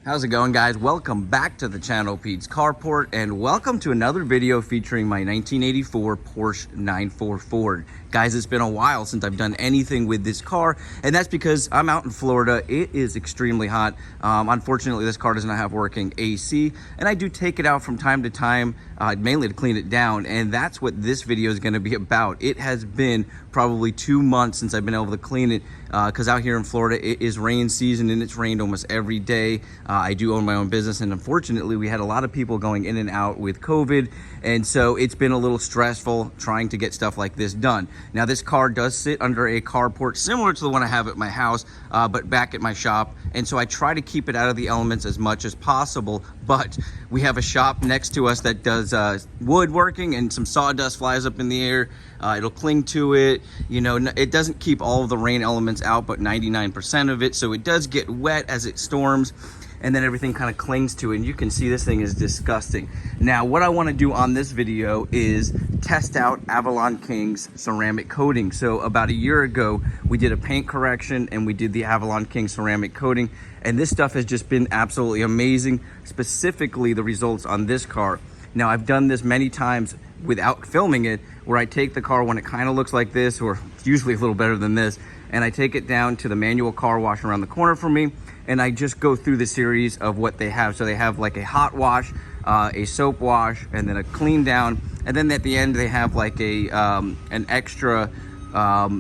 How's it going, guys? Welcome back to the channel, Pete's Carport, and welcome to another video featuring my 1984 Porsche 944. Guys, it's been a while since I've done anything with this car, and that's because I'm out in Florida. It is extremely hot. Unfortunately, this car does not have working AC, and I do take it out from time to time, mainly to clean it down, and that's what this video is going to be about. It has been probably 2 months since I've been able to clean it, because out here in Florida, it is rain season, and it's rained almost every day. I do own my own business, and unfortunately, we had a lot of people going in and out with COVID, and so it's been a little stressful trying to get stuff like this done. Now, this car does sit under a carport similar to the one I have at my house, but back at my shop, and so I try to keep it out of the elements as much as possible, but we have a shop next to us that does woodworking, and some sawdust flies up in the air. It'll cling to it. You know, it doesn't keep all of the rain elements out, but 99% of it, so it does get wet as it storms, and then everything kind of clings to it, and you can see this thing is disgusting. Now, what I want to do on this video is test out Avalon King's ceramic coating. So about a year ago, we did a paint correction, and we did the Avalon King ceramic coating, and this stuff has just been absolutely amazing, specifically the results on this car. Now, I've done this many times without filming it, where I take the car when it kind of looks like this, or it's usually a little better than this, and I take it down to the manual car wash around the corner from me, and I just go through the series of what they have. So they have like a hot wash, a soap wash, and then a clean down, and then at the end they have like a an extra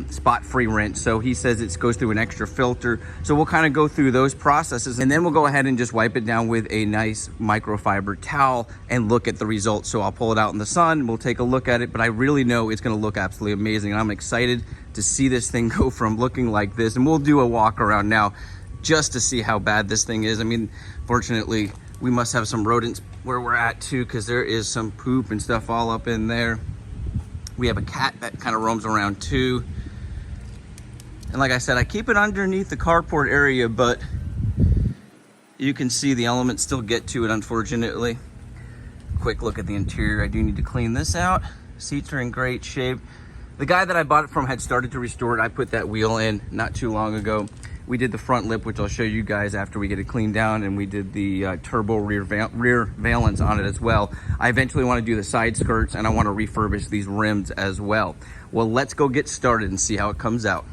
spot-free rinse. So he says it goes through an extra filter. So we'll kind of go through those processes, and then we'll go ahead and just wipe it down with a nice microfiber towel and look at the results. So I'll pull it out in the sun, we'll take a look at it, but I really know it's going to look absolutely amazing, and I'm excited to see this thing go from looking like this. And we'll do a walk around now just to see how bad this thing is. I mean, fortunately, we must have some rodents where we're at too, because there is some poop and stuff all up in there. We have a cat that kind of roams around too. And like I said, I keep it underneath the carport area, but you can see the elements still get to it, unfortunately. Quick look at the interior. I do need to clean this out. Seats are in great shape. The guy that I bought it from had started to restore it. I put that wheel in not too long ago. We did the front lip, which I'll show you guys after we get it cleaned down, and we did the turbo rear valance on it as well. I eventually want to do the side skirts, and I want to refurbish these rims as well. Well, let's go get started and see how it comes out.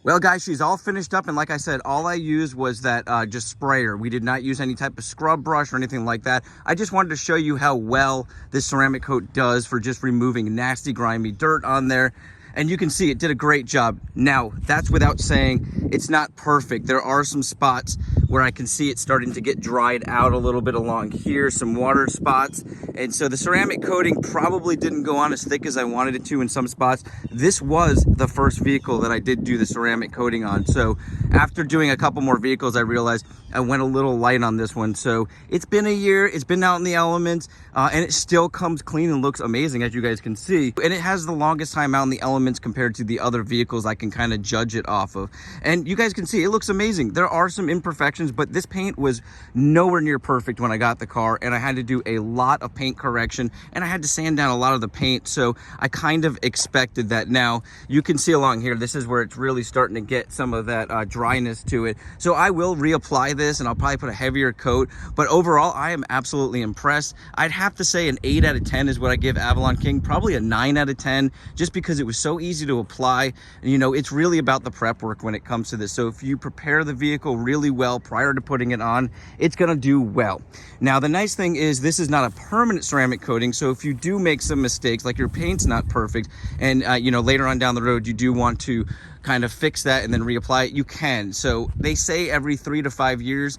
Well, guys, she's all finished up, and like I said, all I used was that just sprayer. We did not use any type of scrub brush or anything like that. I just wanted to show you how well this ceramic coat does for just removing nasty, grimy dirt on there. And you can see it did a great job. Now, that's without saying it's not perfect. There are some spots where I can see it starting to get dried out a little bit along here, some water spots. And so the ceramic coating probably didn't go on as thick as I wanted it to in some spots. This was the first vehicle that I did do the ceramic coating on. So after doing a couple more vehicles, I realized I went a little light on this one. So it's been a year, it's been out in the elements, and it still comes clean and looks amazing, as you guys can see. And it has the longest time out in the elements compared to the other vehicles I can kind of judge it off of. And you guys can see it looks amazing. There are some imperfections imperfections, but this paint was nowhere near perfect when I got the car, and I had to do a lot of paint correction, and I had to sand down a lot of the paint, so I kind of expected that. Now, you can see along here, this is where it's really starting to get some of that dryness to it. So I will reapply this, and I'll probably put a heavier coat, but overall, I am absolutely impressed. I'd have to say an 8 out of 10 is what I give Avalon King, probably a 9 out of 10, just because it was so easy to apply. And, you know, it's really about the prep work when it comes to this. So if you prepare the vehicle really well prior to putting it on, it's gonna do well. Now, the nice thing is this is not a permanent ceramic coating, so if you do make some mistakes, like your paint's not perfect, and you know, later on down the road, you do want to kind of fix that and then reapply it, you can. So they say every 3 to 5 years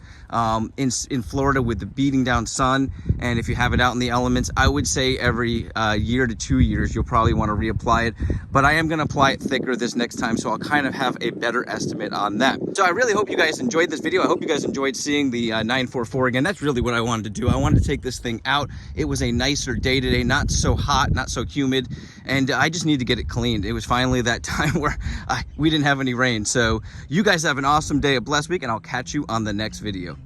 in Florida with the beating down sun, and if you have it out in the elements, I would say every year to 2 years you'll probably want to reapply it. But I am going to apply it thicker this next time, so I'll kind of have a better estimate on that. So I really hope you guys enjoyed this video. I hope you guys enjoyed seeing the 944 again. That's really what I wanted to do. I wanted to take this thing out. It was a nicer day today, not so hot, not so humid, and I just need to get it cleaned. It was finally that time where we didn't have any rain. So you guys have an awesome day, a blessed week, and I'll catch you on the next video.